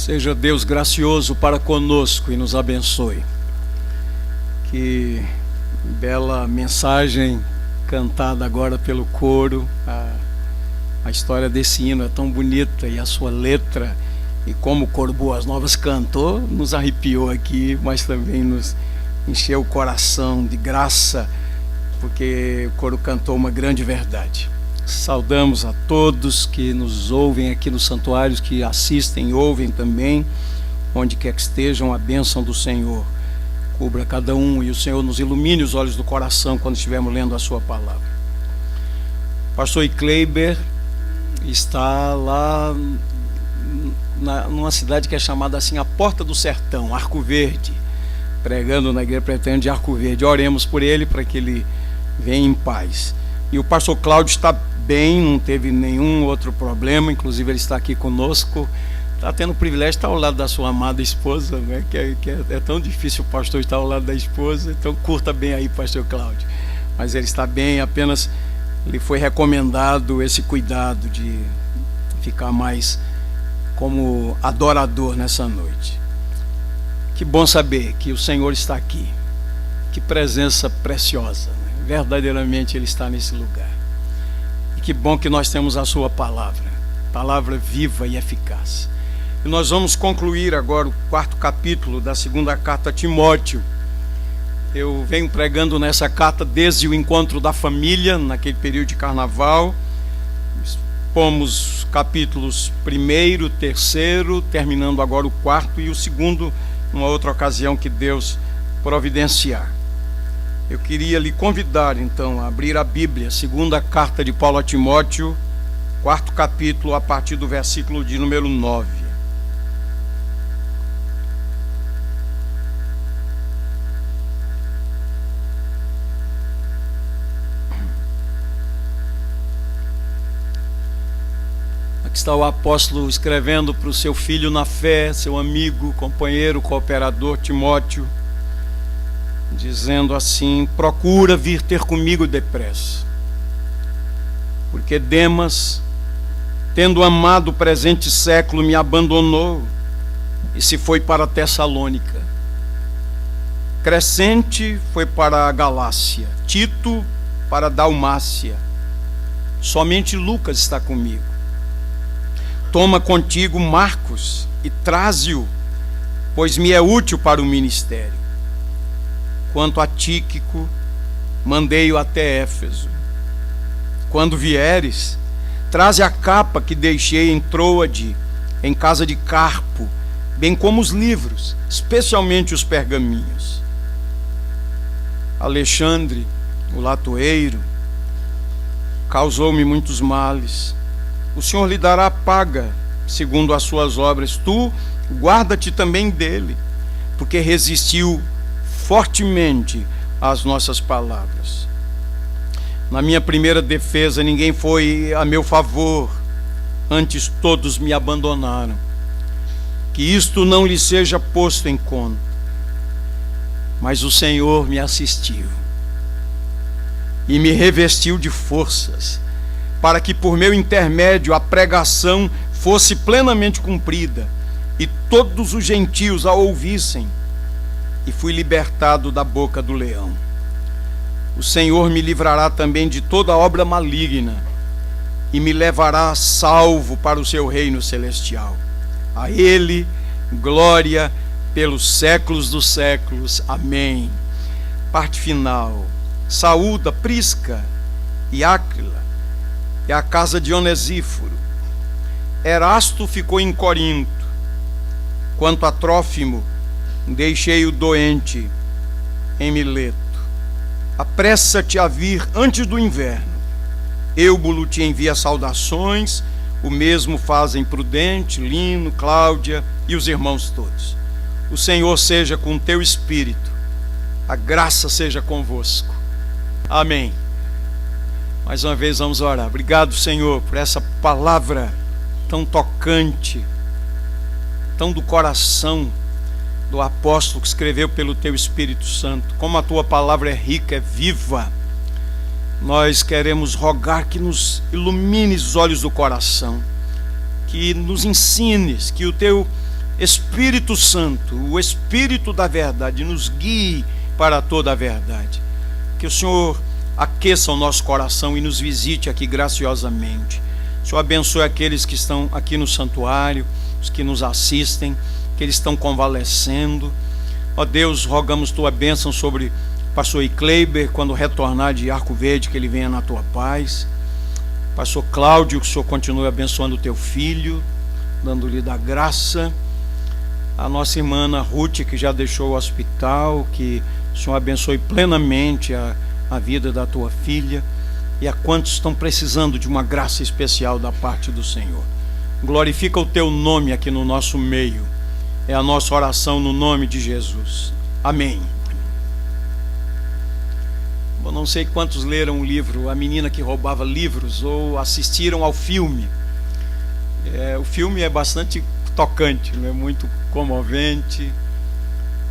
Seja Deus gracioso para conosco e nos abençoe. Que bela mensagem cantada agora pelo coro. A história desse hino é tão bonita e a sua letra, e como o Coro Boas Novas cantou, nos arrepiou aqui, mas também nos encheu o coração de graça, porque o coro cantou uma grande verdade. Saudamos a todos que nos ouvem aqui nos santuários, que assistem e ouvem também, onde quer que estejam. A bênção do Senhor cubra cada um e o Senhor nos ilumine os olhos do coração quando estivermos lendo a sua palavra. Pastor Kleiber está lá numa cidade que é chamada assim, a Porta do Sertão, Arco Verde, pregando na igreja presbiteriana de Arco Verde. Oremos por ele para que ele venha em paz. E o pastor Cláudio está bem, não teve nenhum outro problema, inclusive ele está aqui conosco, está tendo o privilégio de estar ao lado da sua amada esposa, né? que é tão difícil o pastor estar ao lado da esposa, então curta bem aí, pastor Cláudio. Mas ele está bem, apenas lhe foi recomendado esse cuidado de ficar mais como adorador nessa noite. Que bom saber que o Senhor está aqui, que presença preciosa, né? Verdadeiramente Ele está nesse lugar. E que bom que nós temos a sua palavra viva e eficaz. E nós vamos concluir agora o 4º capítulo da 2ª carta a Timóteo. Eu venho pregando nessa carta desde o encontro da família, naquele período de carnaval. Pomos capítulos 1º, 3º, terminando agora o 4º e o 2º, numa outra ocasião que Deus providenciar. Eu queria lhe convidar então a abrir a Bíblia, 2ª carta de Paulo a Timóteo, 4º capítulo, a partir do versículo de número 9. Aqui está o apóstolo escrevendo para o seu filho na fé, seu amigo, companheiro, cooperador Timóteo, dizendo assim: procura vir ter comigo depressa, porque Demas, tendo amado o presente século, me abandonou e se foi para Tessalônica. Crescente foi para a Galácia, Tito para a Dalmácia. Somente Lucas está comigo. Toma contigo Marcos e traze-o, pois me é útil para o ministério. Quanto a Tíquico, mandei-o até Éfeso. Quando vieres, traze a capa que deixei em Troade, em casa de Carpo, bem como os livros, especialmente os pergaminhos. Alexandre, o latoeiro, causou-me muitos males. O Senhor lhe dará paga segundo as suas obras. Tu guarda-te também dele, porque resistiu fortemente às nossas palavras. Na minha primeira defesa ninguém foi a meu favor, antes todos me abandonaram. Que isto não lhe seja posto em conta. Mas o Senhor me assistiu e me revestiu de forças, para que por meu intermédio a pregação fosse plenamente cumprida e todos os gentios a ouvissem. E fui libertado da boca do leão. O Senhor me livrará também de toda obra maligna e me levará salvo para o seu reino celestial. A Ele glória pelos séculos dos séculos. Amém. Parte final. Saúda Prisca e Áquila e a casa de Onesíforo. Erasto ficou em Corinto. Quanto a Trófimo, deixei-o doente em Mileto. Apressa-te a vir antes do inverno. Eubulo te envia saudações, o mesmo fazem Prudente, Lino, Cláudia e os irmãos todos. O Senhor seja com teu espírito, a graça seja convosco. Amém. Mais uma vez vamos orar. Obrigado, Senhor, por essa palavra tão tocante, tão do coração do apóstolo que escreveu pelo teu Espírito Santo. Como a tua palavra é rica, é viva, nós queremos rogar que nos ilumines os olhos do coração, que nos ensines, que o teu Espírito Santo, o Espírito da verdade, nos guie para toda a verdade. Que o Senhor aqueça o nosso coração e nos visite aqui graciosamente. O Senhor abençoe aqueles que estão aqui no santuário, os que nos assistem, que eles estão convalescendo. Ó Deus, rogamos tua bênção sobre o pastor Kleiber, quando retornar de Arco Verde, que ele venha na tua paz. Pastor Cláudio, que o Senhor continue abençoando o teu filho, dando-lhe da graça. A nossa irmã Ana Ruth, que já deixou o hospital, que o Senhor abençoe plenamente a vida da tua filha, e a quantos estão precisando de uma graça especial da parte do Senhor. Glorifica o teu nome aqui no nosso meio. É a nossa oração no nome de Jesus. Amém. Eu não sei quantos leram o livro A Menina que Roubava Livros ou assistiram ao filme. O filme é bastante tocante, é muito comovente,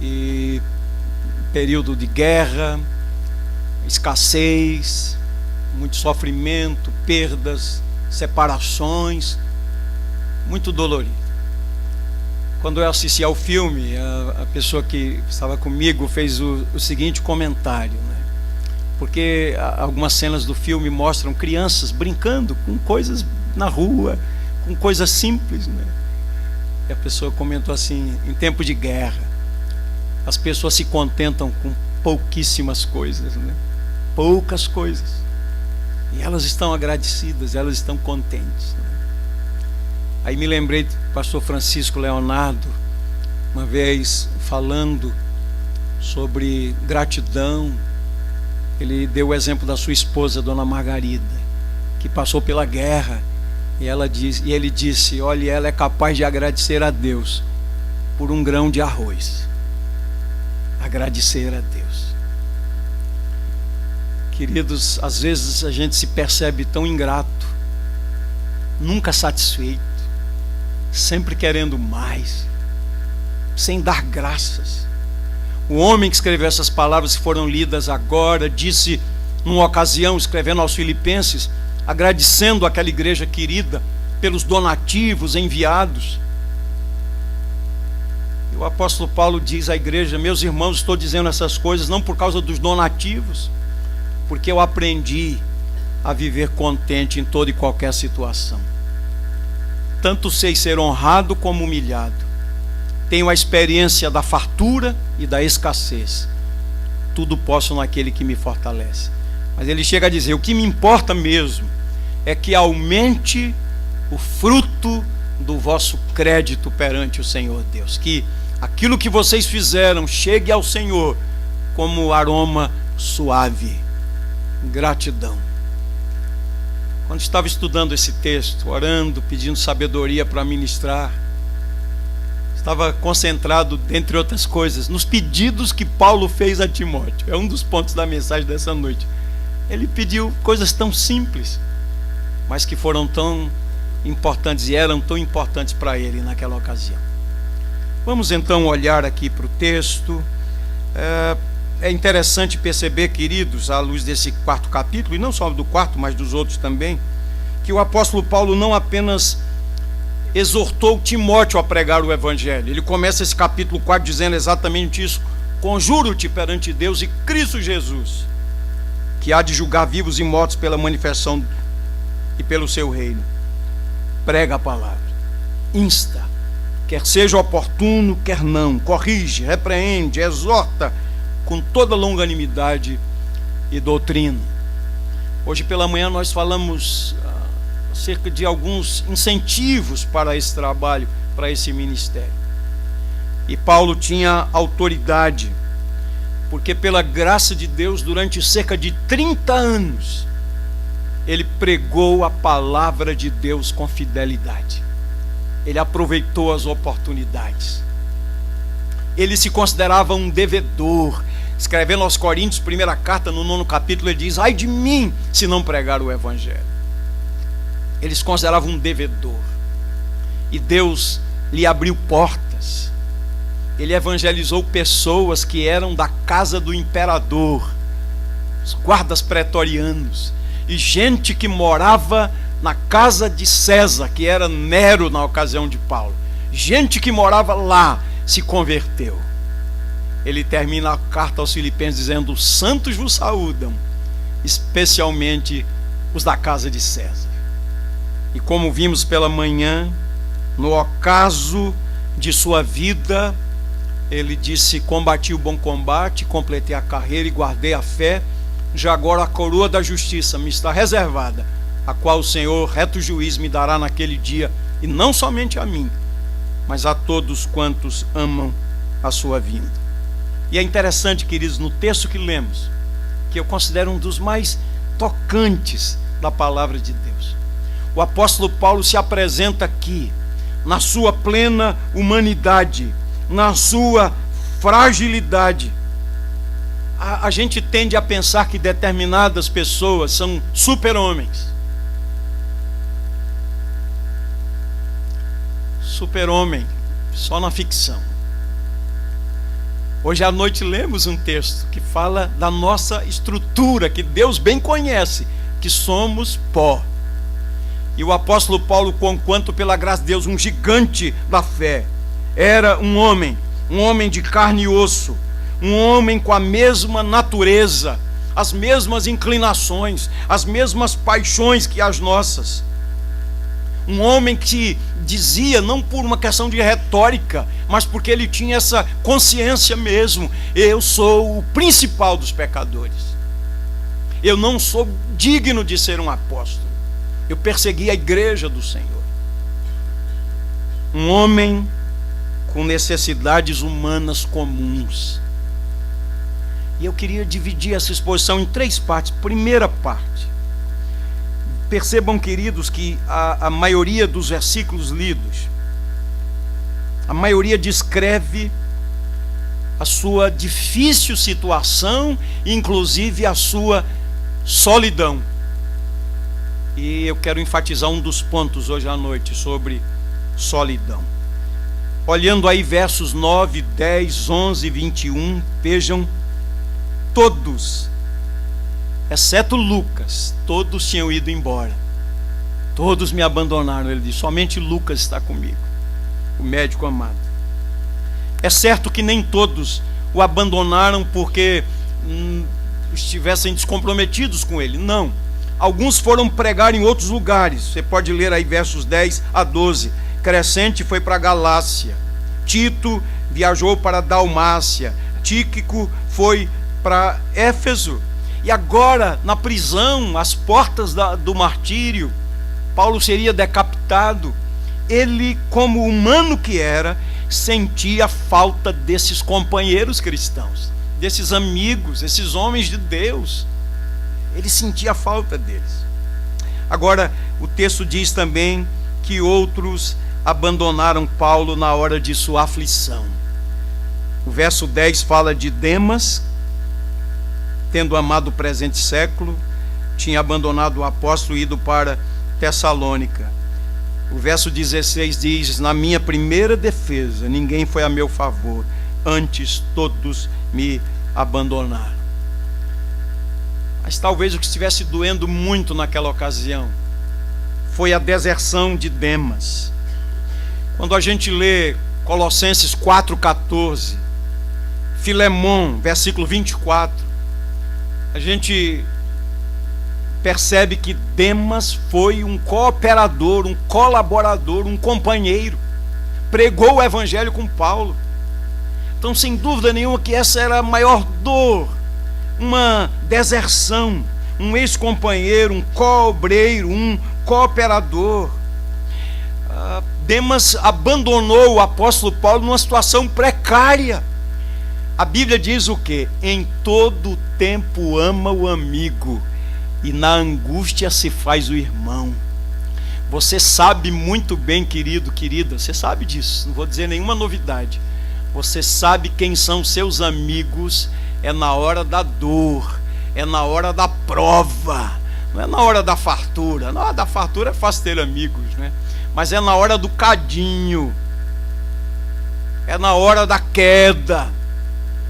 e período de guerra, escassez, muito sofrimento, perdas, separações, muito dolorido. Quando eu assisti ao filme, a pessoa que estava comigo fez o seguinte comentário, né? Porque algumas cenas do filme mostram crianças brincando com coisas na rua, com coisas simples, né? E a pessoa comentou assim: em tempo de guerra, as pessoas se contentam com pouquíssimas coisas, né? Poucas coisas. E elas estão agradecidas, elas estão contentes, né? Aí me lembrei do pastor Francisco Leonardo, uma vez falando sobre gratidão. Ele deu o exemplo da sua esposa, Dona Margarida, que passou pela guerra, e ele disse: olha, ela é capaz de agradecer a Deus por um grão de arroz. Agradecer a Deus. Queridos, às vezes a gente se percebe tão ingrato, nunca satisfeito, sempre querendo mais, sem dar graças. O homem que escreveu essas palavras que foram lidas agora disse, numa ocasião, escrevendo aos Filipenses, agradecendo àquela igreja querida pelos donativos enviados. E o apóstolo Paulo diz à igreja: meus irmãos, estou dizendo essas coisas não por causa dos donativos, porque eu aprendi a viver contente em toda e qualquer situação. Tanto sei ser honrado como humilhado. Tenho a experiência da fartura e da escassez. Tudo posso naquele que me fortalece. Mas ele chega a dizer: o que me importa mesmo é que aumente o fruto do vosso crédito perante o Senhor Deus. Que aquilo que vocês fizeram chegue ao Senhor como aroma suave. Gratidão. Quando estava estudando esse texto, orando, pedindo sabedoria para ministrar, estava concentrado, entre outras coisas, nos pedidos que Paulo fez a Timóteo. É um dos pontos da mensagem dessa noite. Ele pediu coisas tão simples, mas que foram tão importantes e eram tão importantes para ele naquela ocasião. Vamos então olhar aqui para o texto. É interessante perceber, queridos, à luz desse quarto capítulo, e não só do quarto, mas dos outros também, que o apóstolo Paulo não apenas exortou Timóteo a pregar o evangelho. Ele começa esse capítulo 4 dizendo exatamente isso: conjuro-te perante Deus e Cristo Jesus, que há de julgar vivos e mortos pela manifestação e pelo seu reino. Prega a palavra, insta, quer seja oportuno, quer não, corrige, repreende, exorta com toda longanimidade e doutrina. Hoje pela manhã nós falamos acerca de alguns incentivos para esse trabalho, para esse ministério. E Paulo tinha autoridade, porque pela graça de Deus, durante cerca de 30 anos, ele pregou a palavra de Deus com fidelidade. Ele aproveitou as oportunidades. Ele se considerava um devedor. Escrevendo aos Coríntios, primeira carta, no 9º capítulo, ele diz: ai de mim, se não pregar o evangelho. Ele se considerava um devedor. E Deus lhe abriu portas. Ele evangelizou pessoas que eram da casa do imperador, os guardas pretorianos, e gente que morava na casa de César, que era Nero na ocasião de Paulo. gente que morava lá se converteu. Ele termina a carta aos Filipenses dizendo: os santos vos saúdam, especialmente os da casa de César. E como vimos pela manhã, no ocaso de sua vida, ele disse: combati o bom combate, completei a carreira e guardei a fé. Já agora a coroa da justiça me está reservada, a qual o Senhor, reto juiz, me dará naquele dia, e não somente a mim, mas a todos quantos amam a sua vinda. E é interessante, queridos, no texto que lemos, que eu considero um dos mais tocantes da palavra de Deus. O apóstolo Paulo se apresenta aqui, na sua plena humanidade, na sua fragilidade. A gente tende a pensar que determinadas pessoas são super-homens. Super-homem, só na ficção. Hoje à noite lemos um texto que fala da nossa estrutura, que Deus bem conhece, que somos pó. E o apóstolo Paulo, conquanto pela graça de Deus, um gigante da fé, era um homem de carne e osso, um homem com a mesma natureza, as mesmas inclinações, as mesmas paixões que as nossas. Um homem que dizia, não por uma questão de retórica, mas porque ele tinha essa consciência mesmo: eu sou o principal dos pecadores, eu não sou digno de ser um apóstolo, eu persegui a igreja do Senhor. Um homem com necessidades humanas comuns. E eu queria dividir essa exposição em 3 partes. Primeira parte, percebam, queridos, que a maioria dos versículos lidos, a maioria descreve a sua difícil situação, inclusive a sua solidão. E eu quero enfatizar um dos pontos hoje à noite sobre solidão. Olhando aí versos 9, 10, 11 e 21, vejam, todos, exceto Lucas, todos tinham ido embora. Todos me abandonaram, ele diz, somente Lucas está comigo, o médico amado. É certo que nem todos o abandonaram porque estivessem descomprometidos com ele, não. Alguns foram pregar em outros lugares. Você pode ler aí versos 10 a 12. Crescente foi para a Galácia, Tito viajou para a Dalmácia, Tíquico foi para Éfeso. E agora, na prisão, às portas do martírio, Paulo seria decapitado. Ele, como humano que era, sentia a falta desses companheiros cristãos, desses amigos, esses homens de Deus. Ele sentia a falta deles. Agora, o texto diz também que outros abandonaram Paulo na hora de sua aflição. O verso 10 fala de Demas, tendo amado o presente século, tinha abandonado o apóstolo e ido para Tessalônica. O verso 16 diz: na minha primeira defesa, ninguém foi a meu favor, antes todos me abandonaram. Mas talvez o que estivesse doendo muito naquela ocasião foi a deserção de Demas. Quando a gente lê Colossenses 4,14, Filemon, versículo 24, a gente percebe que Demas foi um cooperador, um colaborador, um companheiro, pregou o evangelho com Paulo. Então, sem dúvida nenhuma que essa era a maior dor, uma deserção, um ex-companheiro, um co-obreiro, um cooperador. Demas abandonou o apóstolo Paulo numa situação precária. A Bíblia diz o quê? Em todo tempo ama o amigo, e na angústia se faz o irmão. Você sabe muito bem, querido, querida, você sabe disso, não vou dizer nenhuma novidade. Você sabe quem são seus amigos, é na hora da dor, é na hora da prova, não é na hora da fartura. Na hora da fartura é fácil ter amigos, né? Mas é na hora do cadinho, é na hora da queda,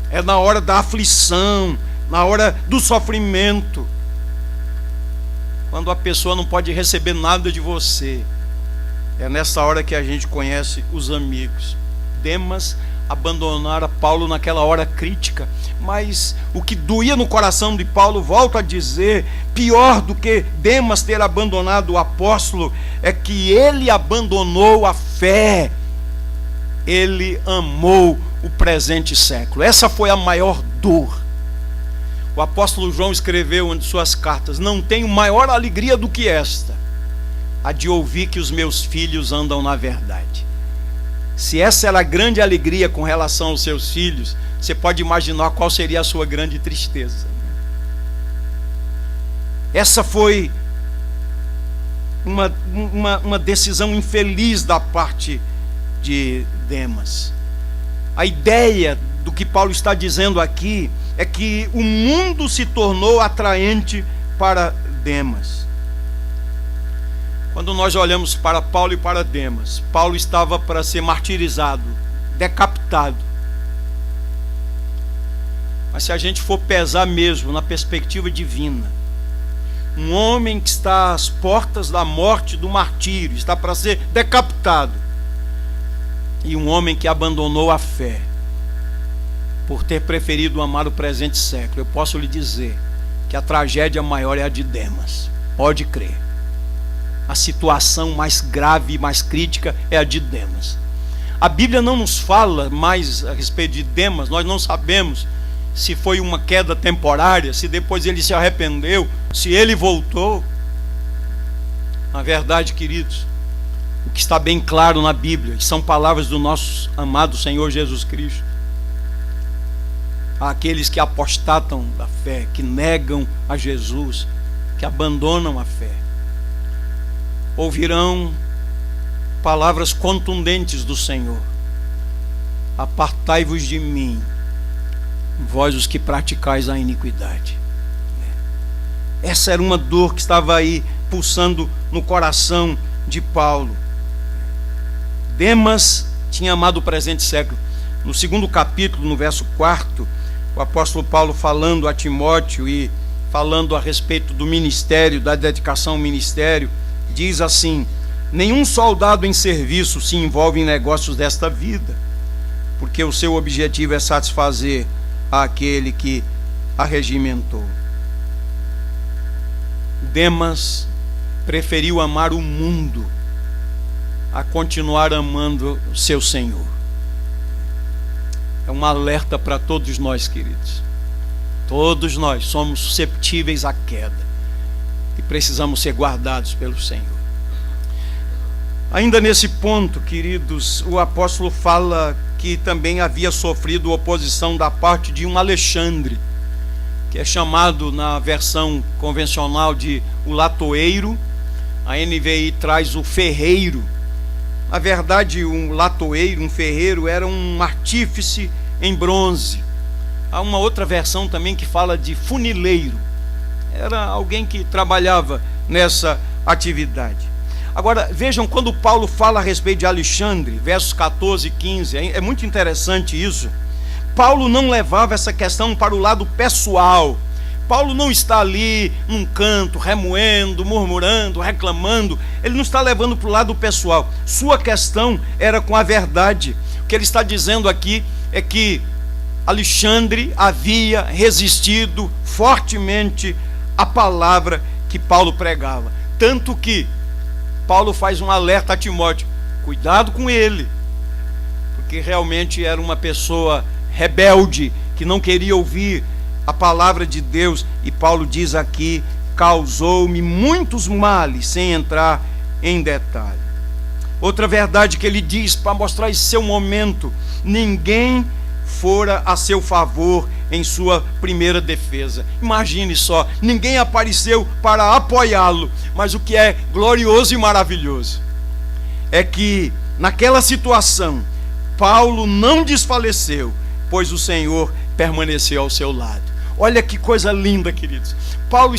é na hora da aflição, na hora do sofrimento. Quando a pessoa não pode receber nada de você, É nessa hora que a gente conhece os amigos. Demas abandonara Paulo naquela hora crítica, mas o que doía no coração de Paulo, volto a dizer, pior do que Demas ter abandonado o apóstolo, é que ele abandonou a fé. Ele amou o presente século. Essa foi a maior dor. O apóstolo João escreveu em suas cartas: não tenho maior alegria do que esta, a de ouvir que os meus filhos andam na verdade. Se essa era a grande alegria com relação aos seus filhos, você pode imaginar qual seria a sua grande tristeza. Essa foi uma decisão infeliz da parte de Demas. A ideia do que Paulo está dizendo aqui é que o mundo se tornou atraente para Demas. Quando nós olhamos para Paulo e para Demas, Paulo estava para ser martirizado, decapitado. Mas se a gente for pesar mesmo na perspectiva divina, um homem que está às portas da morte, do martírio, está para ser decapitado, e um homem que abandonou a fé por ter preferido amar o presente século, eu posso lhe dizer que a tragédia maior é a de Demas. Pode crer. A situação mais grave e mais crítica é a de Demas. A Bíblia não nos fala mais a respeito de Demas. Nós não sabemos se foi uma queda temporária, se depois ele se arrependeu, se ele voltou. Na verdade, queridos, o que está bem claro na Bíblia, são palavras do nosso amado Senhor Jesus Cristo: aqueles que apostatam da fé, que negam a Jesus, que abandonam a fé, ouvirão palavras contundentes do Senhor: apartai-vos de mim, vós os que praticais a iniquidade. Essa era uma dor que estava aí pulsando no coração de Paulo. Demas tinha amado o presente século. No 2º capítulo, no verso 4, o apóstolo Paulo, falando a Timóteo e falando a respeito do ministério, da dedicação ao ministério, diz assim: nenhum soldado em serviço se envolve em negócios desta vida, porque o seu objetivo é satisfazer aquele que arregimentou. Demas preferiu amar o mundo a continuar amando o seu Senhor. É um alerta para todos nós, queridos. Todos nós somos susceptíveis à queda e precisamos ser guardados pelo Senhor. Ainda nesse ponto, queridos, o apóstolo fala que também havia sofrido oposição da parte de um Alexandre, que é chamado na versão convencional de o latoeiro. A NVI traz o ferreiro. Na verdade, um latoeiro, um ferreiro, era um artífice em bronze. Há uma outra versão também que fala de funileiro. Era alguém que trabalhava nessa atividade. Agora, vejam, quando Paulo fala a respeito de Alexandre, versos 14 e 15, é muito interessante isso. Paulo não levava essa questão para o lado pessoal. Paulo não está ali num canto, remoendo, murmurando, reclamando. Ele não está levando para o lado pessoal. Sua questão era com a verdade. O que ele está dizendo aqui é que Alexandre havia resistido fortemente à palavra que Paulo pregava. Tanto que Paulo faz um alerta a Timóteo: cuidado com ele, porque realmente era uma pessoa rebelde, que não queria ouvir a palavra de Deus. E Paulo diz aqui: causou-me muitos males, sem entrar em detalhe. Outra verdade que ele diz, para mostrar esse seu momento: ninguém fora a seu favor em sua primeira defesa. Imagine só, ninguém apareceu para apoiá-lo. Mas o que é glorioso e maravilhoso é que naquela situação Paulo não desfaleceu, pois o Senhor permaneceu ao seu lado. Olha que coisa linda, queridos. Paulo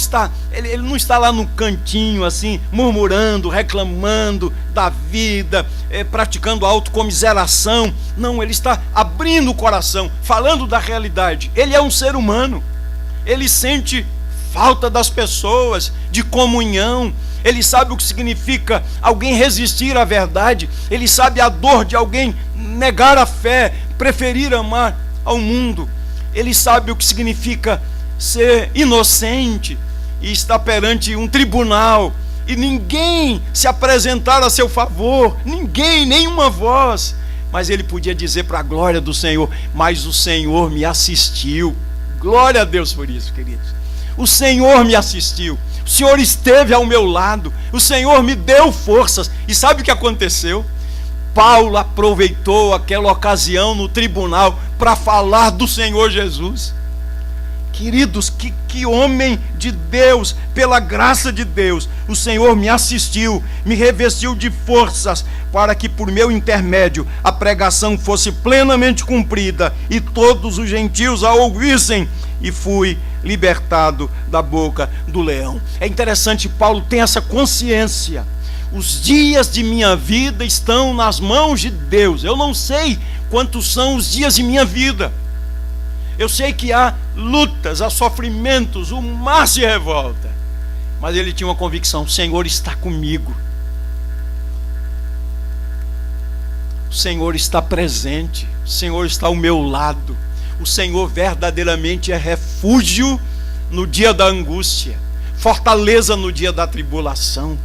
ele não está lá no cantinho assim, murmurando, reclamando da vida, praticando autocomiseração. Não, ele está abrindo o coração, falando da realidade. Ele é um ser humano, ele sente falta das pessoas, de comunhão. Ele sabe o que significa alguém resistir à verdade. Ele sabe a dor de alguém negar a fé, preferir amar ao mundo. Ele sabe o que significa ser inocente e estar perante um tribunal e ninguém se apresentar a seu favor, ninguém, nenhuma voz. Mas ele podia dizer para a glória do Senhor: mas o Senhor me assistiu. Glória a Deus por isso, queridos. O Senhor me assistiu, o Senhor esteve ao meu lado, o Senhor me deu forças. E sabe o que aconteceu? Paulo aproveitou aquela ocasião no tribunal para falar do Senhor Jesus. Queridos, que homem de Deus, pela graça de Deus, o Senhor me assistiu, me revestiu de forças, para que por meu intermédio a pregação fosse plenamente cumprida e todos os gentios a ouvissem, e fui libertado da boca do leão. É interessante, Paulo tem essa consciência. Os dias de minha vida estão nas mãos de Deus. Eu não sei quantos são os dias de minha vida. Eu sei que há lutas, há sofrimentos, o mar se revolta. Mas ele tinha uma convicção: o Senhor está comigo. O Senhor está presente. O Senhor está ao meu lado. O Senhor verdadeiramente é refúgio no dia da angústia, fortaleza no dia da tribulação.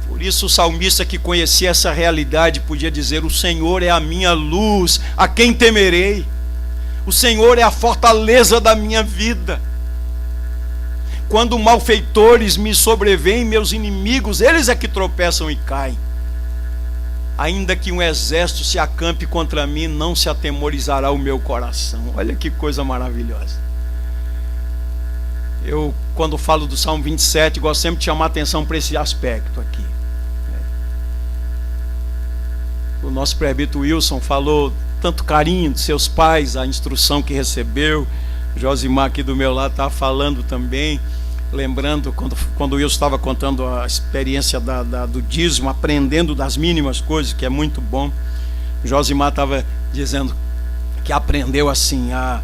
Por isso o salmista, que conhecia essa realidade, podia dizer: o Senhor é a minha luz, a quem temerei? O Senhor é a fortaleza da minha vida. Quando malfeitores me sobrevêm, meus inimigos, eles é que tropeçam e caem. Ainda que um exército se acampe contra mim, não se atemorizará o meu coração. Olha que coisa maravilhosa. Eu, quando falo do Salmo 27, gosto sempre de chamar a atenção para esse aspecto aqui. O nosso presbítero Wilson falou tanto carinho de seus pais, a instrução que recebeu. Josimar aqui do meu lado estava falando também, lembrando quando o Wilson estava contando a experiência do dízimo, aprendendo das mínimas coisas, que é muito bom. Josimar estava dizendo que aprendeu assim a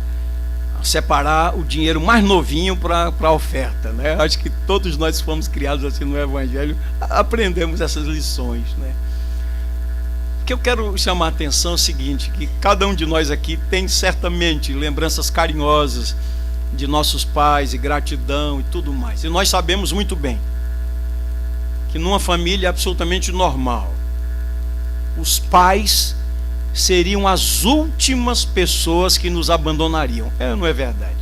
separar o dinheiro mais novinho para a oferta, né? Acho que todos nós fomos criados assim no Evangelho, aprendemos essas lições, né? O que eu quero chamar a atenção é o seguinte: que cada um de nós aqui tem certamente lembranças carinhosas de nossos pais e gratidão e tudo mais. E nós sabemos muito bem que numa família absolutamente normal, os pais seriam as últimas pessoas que nos abandonariam. Não é verdade?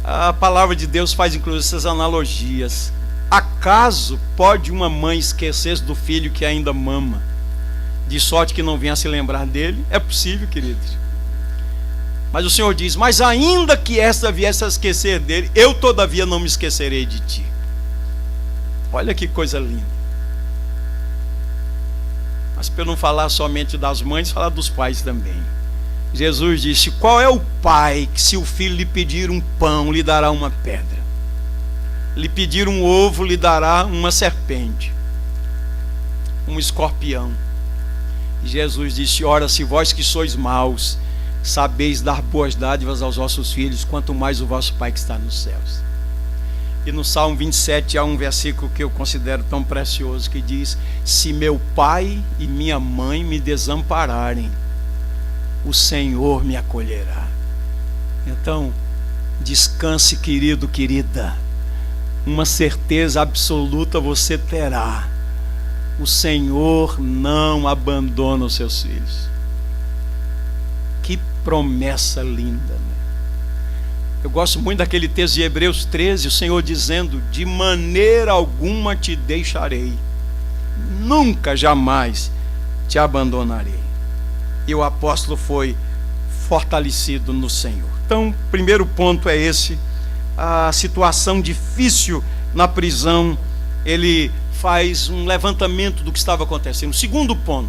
A palavra de Deus faz inclusive essas analogias. Acaso pode uma mãe esquecer do filho que ainda mama, de sorte que não venha a se lembrar dele? É possível, queridos. Mas o Senhor diz: mas ainda que esta viesse a esquecer dele, eu todavia não me esquecerei de ti. Olha que coisa linda. Mas para eu não falar somente das mães, falar dos pais também. Jesus disse: qual é o pai que, se o filho lhe pedir um pão, lhe dará uma pedra? Lhe pedir um ovo, lhe dará uma serpente, um escorpião? E Jesus disse: ora, se vós que sois maus sabeis dar boas dádivas aos vossos filhos, quanto mais o vosso Pai que está nos céus. E no Salmo 27 há um versículo que eu considero tão precioso, que diz: se meu pai e minha mãe me desampararem, o Senhor me acolherá. Então, descanse, querido, querida. Uma certeza absoluta você terá: o Senhor não abandona os seus filhos. Que promessa linda, né? Eu gosto muito daquele texto de Hebreus 13, o Senhor dizendo: de maneira alguma te deixarei, nunca, jamais te abandonarei. E o apóstolo foi fortalecido no Senhor. Então, o primeiro ponto é esse: a situação difícil na prisão. Ele faz um levantamento do que estava acontecendo. Segundo ponto: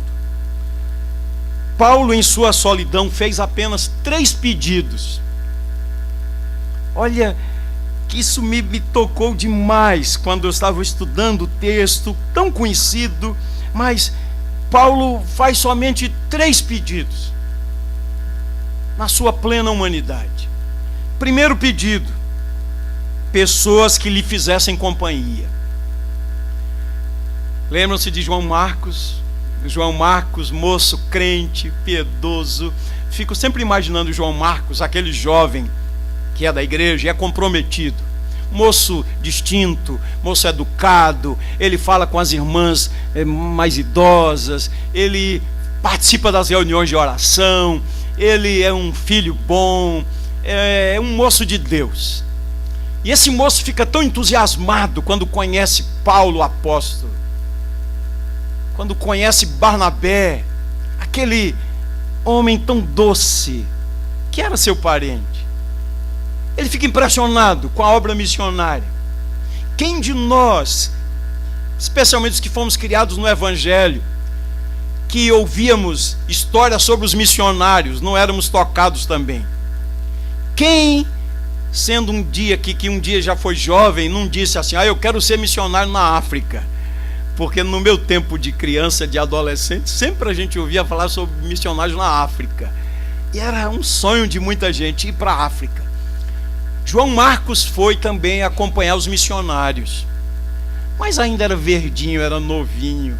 Paulo, em sua solidão, fez apenas 3 pedidos. Olha, que isso me tocou demais quando eu estava estudando o texto, tão conhecido, mas Paulo faz somente 3 pedidos na sua plena humanidade. Primeiro pedido: pessoas que lhe fizessem companhia. Lembram-se de João Marcos? João Marcos, moço crente, piedoso. Fico sempre imaginando João Marcos, aquele jovem que é da igreja e é comprometido. Moço distinto, moço educado, ele fala com as irmãs mais idosas, ele participa das reuniões de oração, ele é um filho bom, é um moço de Deus. E esse moço fica tão entusiasmado quando conhece Paulo, o apóstolo, quando conhece Barnabé, aquele homem tão doce, que era seu parente. Ele fica impressionado com a obra missionária. Quem de nós, especialmente os que fomos criados no Evangelho, que ouvíamos histórias sobre os missionários, não éramos tocados também? Quem, sendo um dia que um dia já foi jovem, não disse assim: eu quero ser missionário na África? Porque no meu tempo de criança, de adolescente, sempre a gente ouvia falar sobre missionários na África. E era um sonho de muita gente ir para a África. João Marcos foi também acompanhar os missionários. Mas ainda era verdinho, era novinho.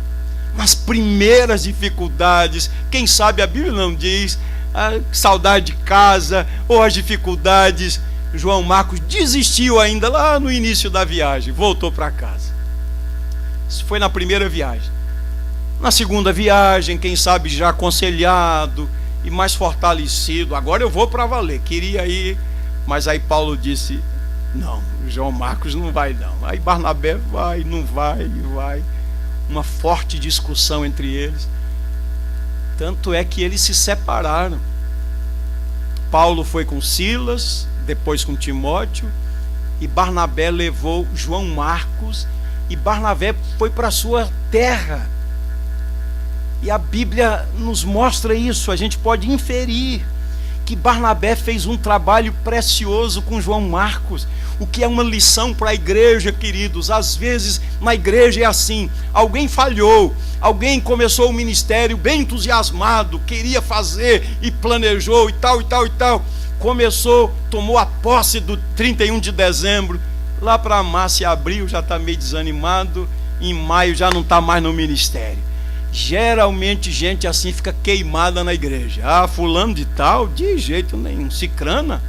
Nas primeiras dificuldades, quem sabe a Bíblia não diz, a saudade de casa ou as dificuldades, João Marcos desistiu ainda lá no início da viagem, voltou para casa. Isso foi na primeira viagem. Na segunda viagem, quem sabe já aconselhado e mais fortalecido, agora eu vou para valer, queria ir, mas aí Paulo disse: não, João Marcos não vai não. Aí Barnabé vai, não vai, vai. Uma forte discussão entre eles. Tanto é que eles se separaram. Paulo foi com Silas, depois com Timóteo, e Barnabé levou João Marcos, e Barnabé foi para a sua terra. E a Bíblia nos mostra isso, a gente pode inferir que Barnabé fez um trabalho precioso com João Marcos, o que é uma lição para a igreja, queridos. Às vezes na igreja é assim: alguém falhou, alguém começou o ministério bem entusiasmado, queria fazer e planejou e tal e tal e tal, começou, tomou a posse do 31 de dezembro, lá para março e abril já está meio desanimado, em maio já não está mais no ministério. Geralmente gente assim fica queimada na igreja. Fulano de tal, de jeito nenhum. Cicrana,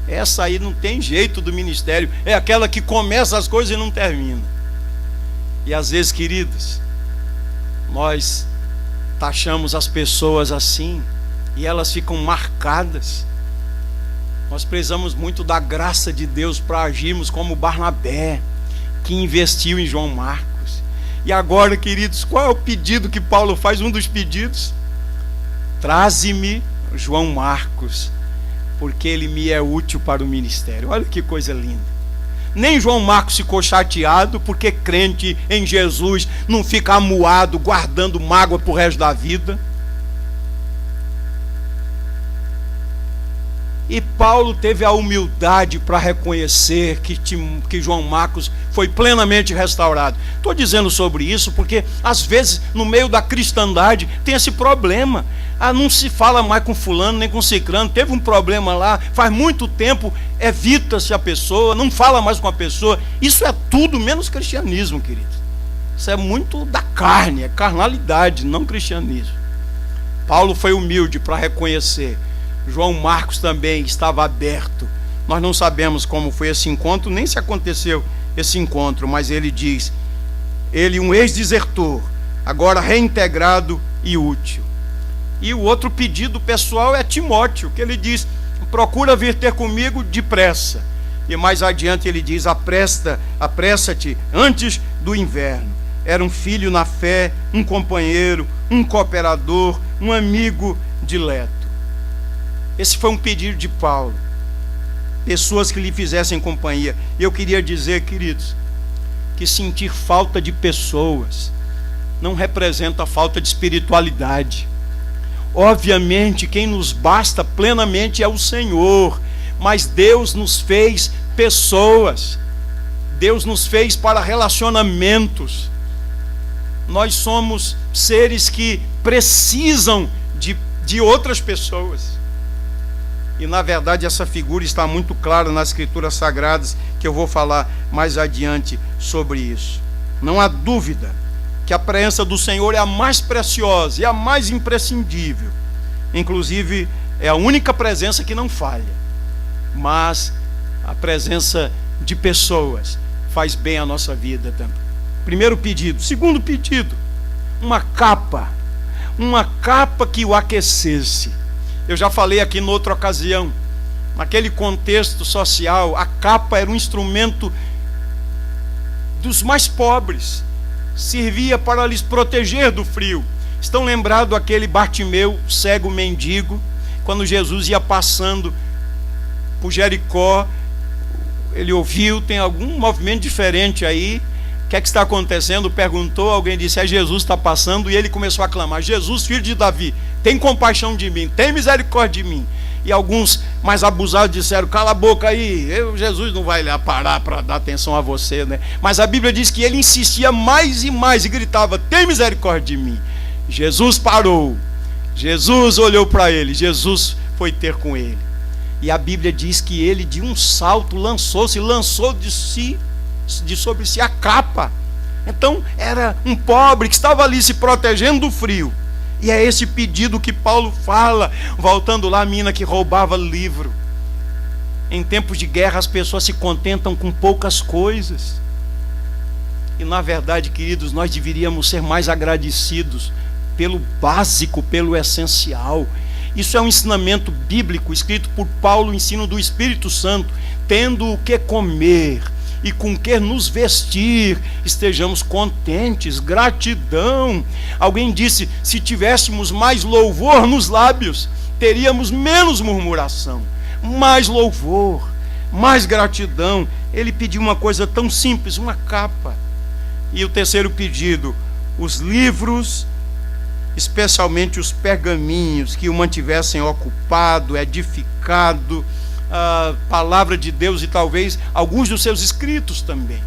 essa aí não tem jeito do ministério, é aquela que começa as coisas e não termina. E às vezes, queridos, nós taxamos as pessoas assim e elas ficam marcadas. Nós precisamos muito da graça de Deus para agirmos como Barnabé, que investiu em João Marcos. E agora, queridos, qual é o pedido que Paulo faz? Um dos pedidos: traze-me João Marcos, porque ele me é útil para o ministério. Olha que coisa linda. Nem João Marcos ficou chateado, porque crente em Jesus não fica amuado, guardando mágoa para o resto da vida. E Paulo teve a humildade para reconhecer que João Marcos foi plenamente restaurado. Estou dizendo sobre isso porque às vezes no meio da cristandade tem esse problema. Não se fala mais com fulano nem com cicrano, teve um problema lá, faz muito tempo, evita-se a pessoa, não fala mais com a pessoa. Isso é tudo menos cristianismo, querido. Isso é muito da carne, é carnalidade, não cristianismo. Paulo foi humilde para reconhecer. João Marcos também estava aberto. Nós não sabemos como foi esse encontro, nem se aconteceu esse encontro, mas ele diz: ele, um ex-desertor, agora reintegrado e útil. E o outro pedido pessoal é Timóteo, que ele diz: procura vir ter comigo depressa. E mais adiante ele diz: apressa-te antes do inverno. Era um filho na fé, um companheiro, um cooperador, um amigo dileto. Esse foi um pedido de Paulo. Pessoas que lhe fizessem companhia. E eu queria dizer, queridos, que sentir falta de pessoas não representa falta de espiritualidade. Obviamente, quem nos basta plenamente é o Senhor, mas Deus nos fez pessoas. Deus nos fez para relacionamentos. Nós somos seres que precisam de outras pessoas. E na verdade essa figura está muito clara nas Escrituras Sagradas, que eu vou falar mais adiante sobre isso. Não há dúvida que a presença do Senhor é a mais preciosa e a mais imprescindível. Inclusive, é a única presença que não falha. Mas a presença de pessoas faz bem à nossa vida também. Primeiro pedido. Segundo pedido, uma capa que o aquecesse. Eu já falei aqui em outra ocasião, naquele contexto social, a capa era um instrumento dos mais pobres, servia para lhes proteger do frio. Estão lembrados aquele Bartimeu, cego mendigo, quando Jesus ia passando por Jericó, ele ouviu, tem algum movimento diferente aí, o que é que está acontecendo? Perguntou, alguém disse, é Jesus está passando, e ele começou a clamar, Jesus, filho de Davi, tem compaixão de mim, tem misericórdia de mim. E alguns mais abusados disseram, cala a boca aí, Jesus não vai lá parar para dar atenção a você, né? Mas a Bíblia diz que ele insistia mais e mais e gritava, tem misericórdia de mim. Jesus parou, Jesus olhou para ele, Jesus foi ter com ele. E a Bíblia diz que ele de um salto lançou de sobre si a capa. Então era um pobre que estava ali se protegendo do frio. E é esse pedido que Paulo fala, voltando lá a mina que roubava livro. Em tempos de guerra as pessoas se contentam com poucas coisas. E na verdade, queridos, nós deveríamos ser mais agradecidos pelo básico, pelo essencial. Isso é um ensinamento bíblico escrito por Paulo, ensino do Espírito Santo. Tendo o que comer e com o que nos vestir, estejamos contentes, gratidão. Alguém disse, se tivéssemos mais louvor nos lábios, teríamos menos murmuração, mais louvor, mais gratidão. Ele pediu uma coisa tão simples, uma capa. E o terceiro pedido, os livros, especialmente os pergaminhos, que o mantivessem ocupado, edificado, a palavra de Deus e talvez alguns dos seus escritos também.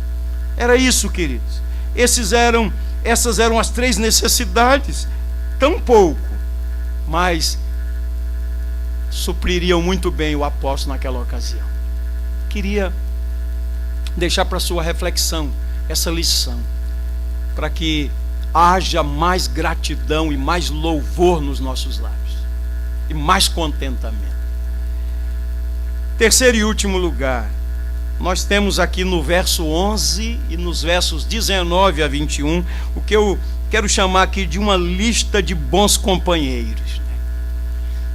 Era isso, queridos. Essas eram as três necessidades, tão pouco, mas supririam muito bem o apóstolo naquela ocasião. Queria deixar para sua reflexão essa lição, para que haja mais gratidão e mais louvor nos nossos lábios, e mais contentamento. Terceiro e último lugar, nós temos aqui no verso 11 e nos versos 19 a 21, o que eu quero chamar aqui de uma lista de bons companheiros.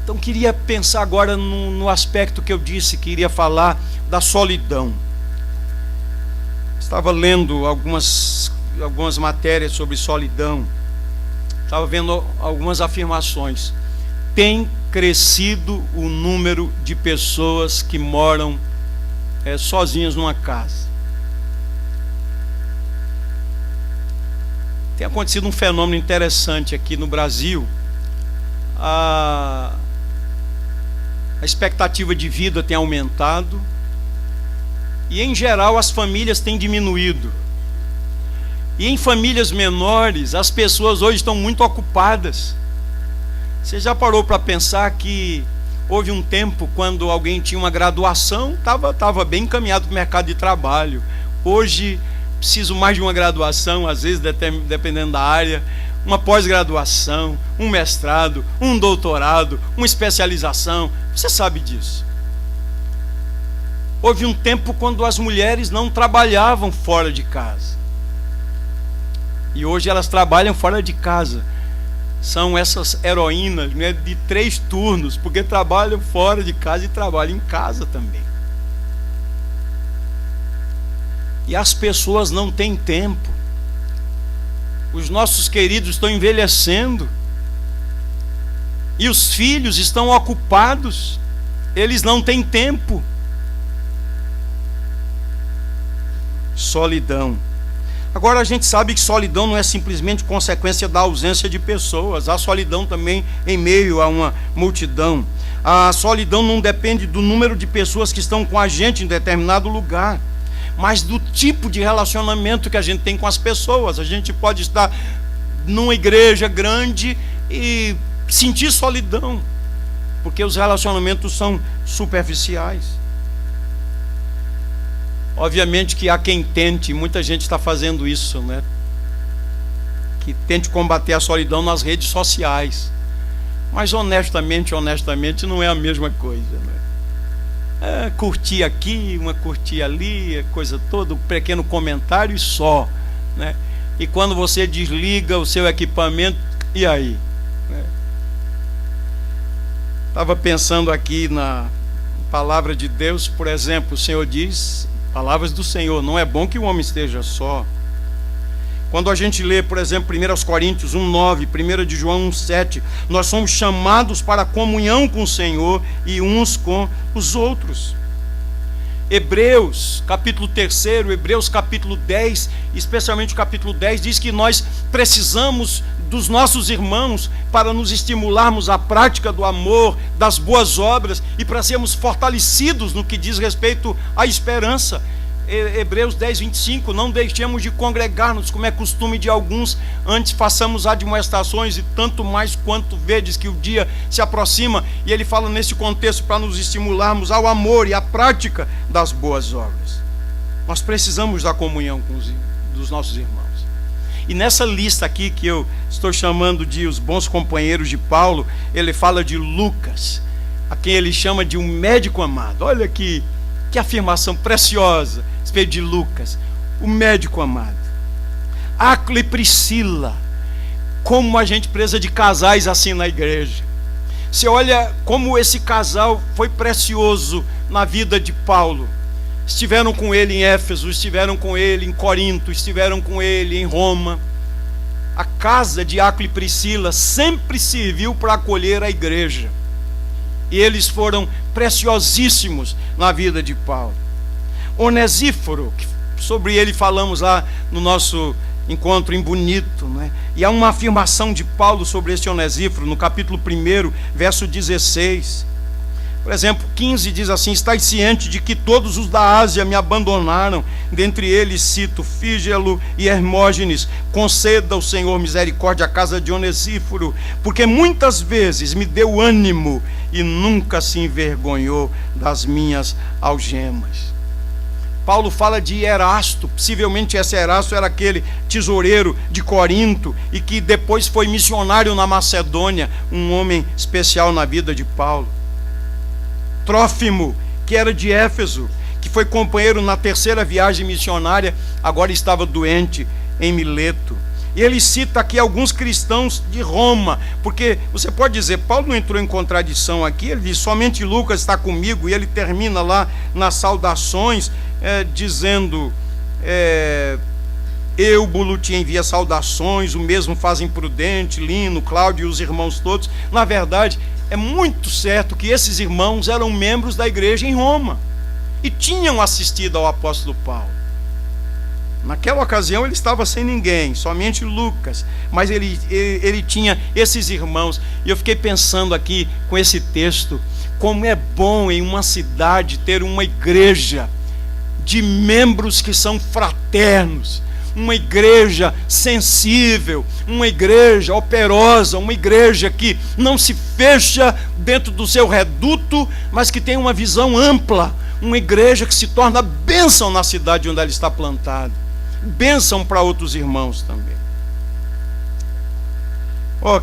Então queria pensar agora no aspecto que eu disse, que iria falar da solidão. Estava lendo algumas matérias sobre solidão, estava vendo algumas afirmações. Tem crescido o número de pessoas que moram sozinhas numa casa. Tem acontecido um fenômeno interessante aqui no Brasil. A expectativa de vida tem aumentado e, em geral, as famílias têm diminuído. E em famílias menores, as pessoas hoje estão muito ocupadas. Você já parou para pensar que houve um tempo quando alguém tinha uma graduação, estava bem encaminhado para o mercado de trabalho. Hoje, preciso mais de uma graduação, às vezes, dependendo da área, uma pós-graduação, um mestrado, um doutorado, uma especialização. Você sabe disso. Houve um tempo quando as mulheres não trabalhavam fora de casa. E hoje elas trabalham fora de casa. São essas heroínas, né, de 3 turnos, porque trabalham fora de casa e trabalham em casa também. E as pessoas não têm tempo. Os nossos queridos estão envelhecendo. E os filhos estão ocupados. Eles não têm tempo. Solidão. Agora a gente sabe que solidão não é simplesmente consequência da ausência de pessoas. Há solidão também em meio a uma multidão. A solidão não depende do número de pessoas que estão com a gente em determinado lugar, mas do tipo de relacionamento que a gente tem com as pessoas. A gente pode estar numa igreja grande e sentir solidão. porque os relacionamentos são superficiais. Obviamente que há quem tente, muita gente está fazendo isso, né? Que tente combater a solidão nas redes sociais. Mas honestamente não é a mesma coisa, né? É curtir aqui, uma curtir ali, coisa toda, um pequeno comentário e só, né? E quando você desliga o seu equipamento, e aí? Estava pensando aqui na palavra de Deus, por exemplo, o Senhor diz, palavras do Senhor, não é bom que o homem esteja só. Quando a gente lê, por exemplo, 1 Coríntios 1,9, 1 de João 1,7, nós somos chamados para a comunhão com o Senhor e uns com os outros. Hebreus, capítulo 3, Hebreus capítulo 10, especialmente o capítulo 10, diz que nós precisamos dos nossos irmãos para nos estimularmos à prática do amor, das boas obras e para sermos fortalecidos no que diz respeito à esperança. Hebreus 10, 25, não deixemos de congregar-nos, como é costume de alguns, antes façamos admoestações, e tanto mais quanto vedes que o dia se aproxima. E ele fala nesse contexto para nos estimularmos ao amor e à prática das boas obras. Nós precisamos da comunhão dos nossos irmãos. E nessa lista aqui, que eu estou chamando de os bons companheiros de Paulo, ele fala de Lucas, a quem ele chama de um médico amado. Olha que afirmação preciosa a respeito de Lucas, o médico amado. Áquila e Priscila, como a gente precisa de casais assim na igreja. Você olha como esse casal foi precioso na vida de Paulo. Estiveram com ele em Éfeso, estiveram com ele em Corinto, estiveram com ele em Roma. A casa de Áquila e Priscila sempre serviu para acolher a igreja. E eles foram preciosíssimos na vida de Paulo. Onesíforo, sobre ele falamos lá no nosso encontro em Bonito, né? E há uma afirmação de Paulo sobre esse Onesíforo, no capítulo 1, verso 16. Por exemplo, 15 diz assim: estais ciente de que todos os da Ásia me abandonaram, dentre eles cito Fígelo e Hermógenes. Conceda o Senhor misericórdia à casa de Onesíforo, porque muitas vezes me deu ânimo e nunca se envergonhou das minhas algemas. Paulo fala de Erasto, possivelmente esse Erasto era aquele tesoureiro de Corinto e que depois foi missionário na Macedônia, um homem especial na vida de Paulo. Trófimo, que era de Éfeso, que foi companheiro na 3ª viagem missionária, agora estava doente em Mileto. E ele cita aqui alguns cristãos de Roma, porque você pode dizer, Paulo não entrou em contradição aqui, ele diz, somente Lucas está comigo, e ele termina lá nas saudações, dizendo, Eúbulo te envia saudações, o mesmo fazem Prudente, Lino, Cláudio e os irmãos todos. Na verdade, é muito certo que esses irmãos eram membros da igreja em Roma, e tinham assistido ao apóstolo Paulo. Naquela ocasião ele estava sem ninguém, somente Lucas, mas ele tinha esses irmãos. E eu fiquei pensando aqui com esse texto, como é bom em uma cidade ter uma igreja de membros que são fraternos, uma igreja sensível, uma igreja operosa, uma igreja que não se fecha dentro do seu reduto, mas que tem uma visão ampla, uma igreja que se torna bênção na cidade onde ela está plantada, bênção para outros irmãos também.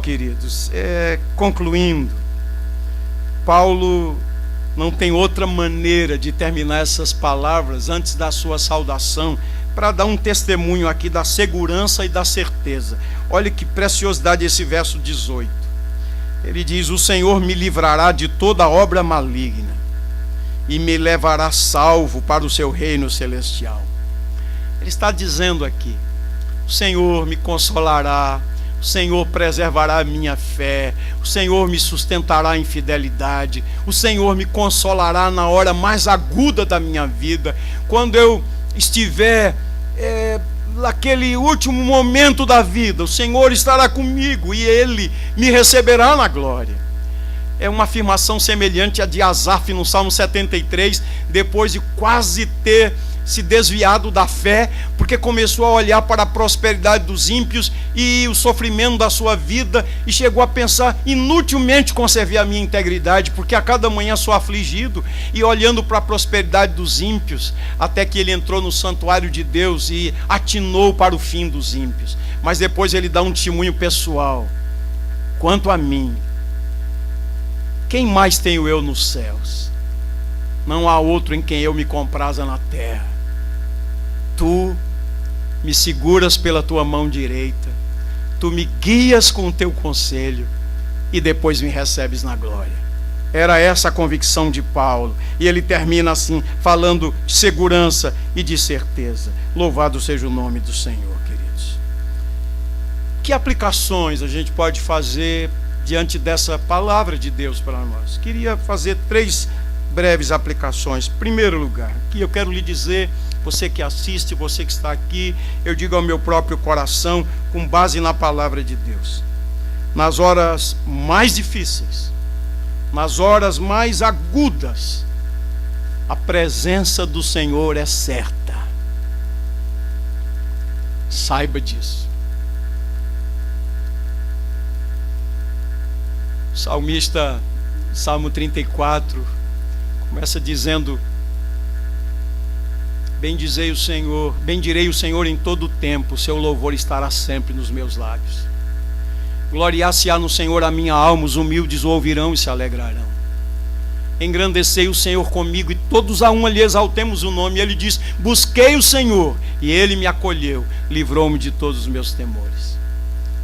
Queridos, concluindo, Paulo não tem outra maneira de terminar essas palavras antes da sua saudação, para dar um testemunho aqui da segurança e da certeza. Olha que preciosidade esse verso 18. Ele diz, o Senhor me livrará de toda obra maligna e me levará salvo para o seu reino celestial. Ele está dizendo aqui, o Senhor me consolará, o Senhor preservará a minha fé, o Senhor me sustentará em fidelidade, o Senhor me consolará na hora mais aguda da minha vida, quando eu estiver naquele último momento da vida, o Senhor estará comigo e Ele me receberá na glória. é uma afirmação semelhante à de Asaf no Salmo 73, depois de quase ter se desviado da fé, porque começou a olhar para a prosperidade dos ímpios e o sofrimento da sua vida, e chegou a pensar: inutilmente conservei a minha integridade, porque a cada manhã sou afligido, e olhando para a prosperidade dos ímpios, até que ele entrou no santuário de Deus e atinou para o fim dos ímpios. Mas depois ele dá um testemunho pessoal: quanto a mim, quem mais tenho eu nos céus? Não há outro em quem eu me compraza na terra. Tu me seguras pela tua mão direita, tu me guias com o teu conselho e depois me recebes na glória. Era essa a convicção de Paulo, e ele termina assim, falando de segurança e de certeza. Louvado seja o nome do Senhor, queridos. Que aplicações a gente pode fazer diante dessa palavra de Deus para nós? Queria fazer 3 breves aplicações. Em primeiro lugar, que eu quero lhe dizer, você que assiste, você que está aqui, eu digo ao meu próprio coração, com base na palavra de Deus: nas horas mais difíceis, nas horas mais agudas, a presença do Senhor é certa. Saiba disso. O salmista, Salmo 34, começa dizendo: bendirei o Senhor em todo o tempo, seu louvor estará sempre nos meus lábios. Gloriar-se-á no Senhor a minha alma, os humildes o ouvirão e se alegrarão. Engrandecei o Senhor comigo, e todos a uma lhe exaltemos o nome. E ele diz: busquei o Senhor, e ele me acolheu, livrou-me de todos os meus temores.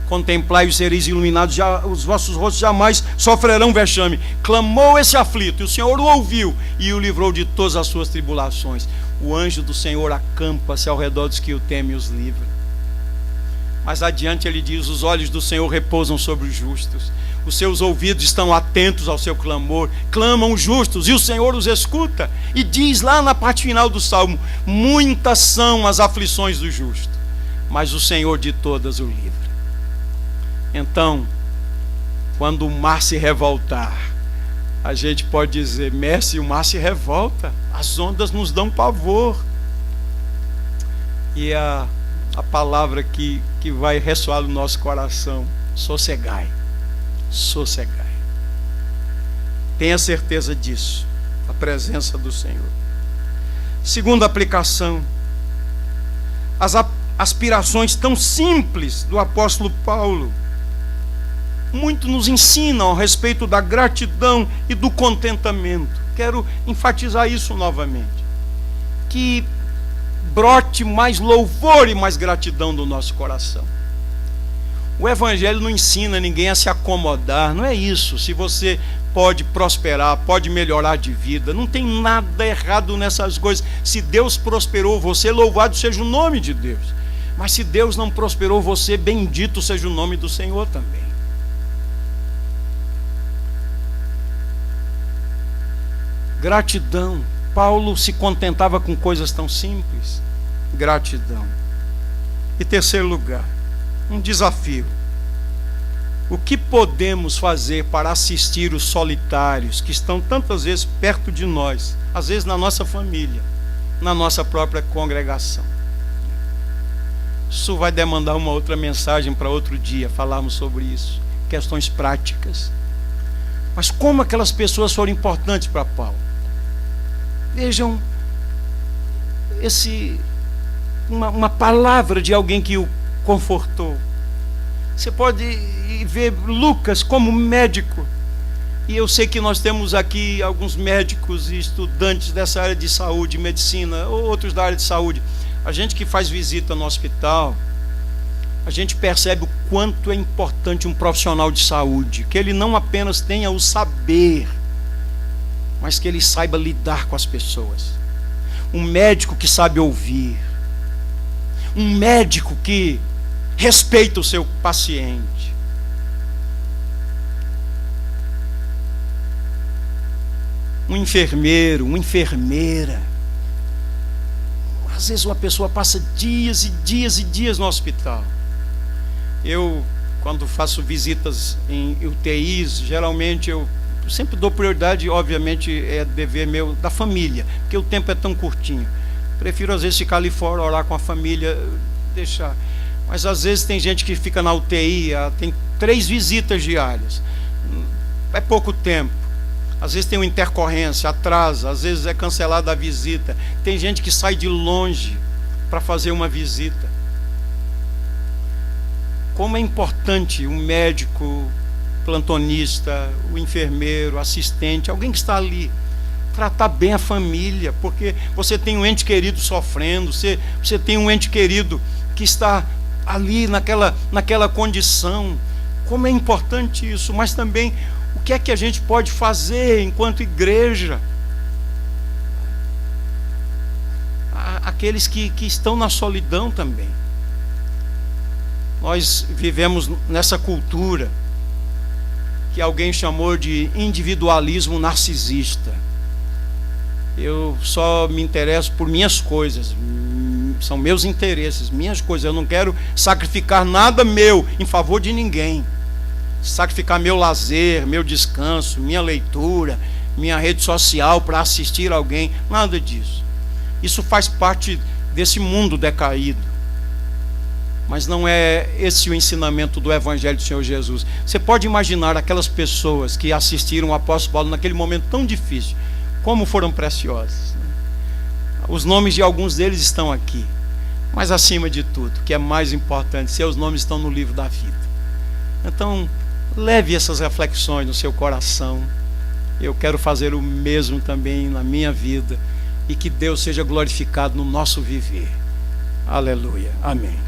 Contemplai e sereis iluminados, os vossos rostos jamais sofrerão vexame. Clamou esse aflito, e o Senhor o ouviu e o livrou de todas as suas tribulações. O anjo do Senhor acampa-se ao redor dos que o temem e os livra. Mais adiante ele diz: os olhos do Senhor repousam sobre os justos, os seus ouvidos estão atentos ao seu clamor. Clamam os justos e o Senhor os escuta. E diz lá na parte final do Salmo: muitas são as aflições do justo, mas o Senhor de todas o livra. Então, quando o mar se revoltar, a gente pode dizer: mestre, o mar se revolta, as ondas nos dão pavor. E a palavra que vai ressoar no nosso coração: sossegai, sossegai. Tenha certeza disso, a presença do Senhor. Segunda aplicação: as aspirações tão simples do apóstolo Paulo muito nos ensinam a respeito da gratidão e do contentamento. Quero enfatizar isso novamente: que brote mais louvor e mais gratidão do nosso coração. O Evangelho não ensina ninguém a se acomodar, não é isso. Se você pode prosperar, pode melhorar de vida, não tem nada errado nessas coisas. Se Deus prosperou você, louvado seja o nome de Deus. Mas se Deus não prosperou você, bendito seja o nome do Senhor também. Gratidão. Paulo se contentava com coisas tão simples. Gratidão. E terceiro lugar, um desafio: o que podemos fazer para assistir os solitários que estão tantas vezes perto de nós, às vezes na nossa família, na nossa própria congregação? Isso vai demandar uma outra mensagem para outro dia, falarmos sobre isso, questões práticas. Mas como aquelas pessoas foram importantes para Paulo? Vejam uma palavra de alguém que o confortou. Você pode ver Lucas como médico, e eu sei que nós temos aqui alguns médicos e estudantes dessa área de saúde, medicina, ou outros da área de saúde. A gente que faz visita no hospital, a gente percebe o quanto é importante um profissional de saúde, que ele não apenas tenha o saber, mas que ele saiba lidar com as pessoas. Um médico que sabe ouvir, um médico que respeita o seu paciente. Um enfermeiro, uma enfermeira. Às vezes uma pessoa passa dias e dias e dias no hospital. Eu, quando faço visitas em UTIs, geralmente eu Eu sempre dou prioridade, obviamente, é dever meu da família, porque o tempo é tão curtinho. Prefiro às vezes ficar ali fora, orar com a família, deixar. Mas às vezes tem gente que fica na UTI, tem 3 visitas diárias. É pouco tempo. Às vezes tem uma intercorrência, atrasa, às vezes é cancelada a visita. Tem gente que sai de longe para fazer uma visita. Como é importante um médico, plantonista, o enfermeiro, o assistente, alguém que está ali, tratar bem a família, porque você tem um ente querido sofrendo, você tem um ente querido que está ali naquela condição. Como é importante isso, mas também o que é que a gente pode fazer enquanto igreja? Aqueles que estão na solidão também. Nós vivemos nessa cultura que alguém chamou de individualismo narcisista. Eu só me interesso por minhas coisas, são meus interesses, minhas coisas. Eu não quero sacrificar nada meu em favor de ninguém. Sacrificar meu lazer, meu descanso, minha leitura, minha rede social para assistir alguém, nada disso. Isso faz parte desse mundo decaído. Mas não é esse o ensinamento do Evangelho do Senhor Jesus. Você pode imaginar aquelas pessoas que assistiram o apóstolo Paulo naquele momento tão difícil, como foram preciosas. Os nomes de alguns deles estão aqui. Mas acima de tudo, o que é mais importante, seus nomes estão no livro da vida. Então, leve essas reflexões no seu coração. Eu quero fazer o mesmo também na minha vida. E que Deus seja glorificado no nosso viver. Aleluia. Amém.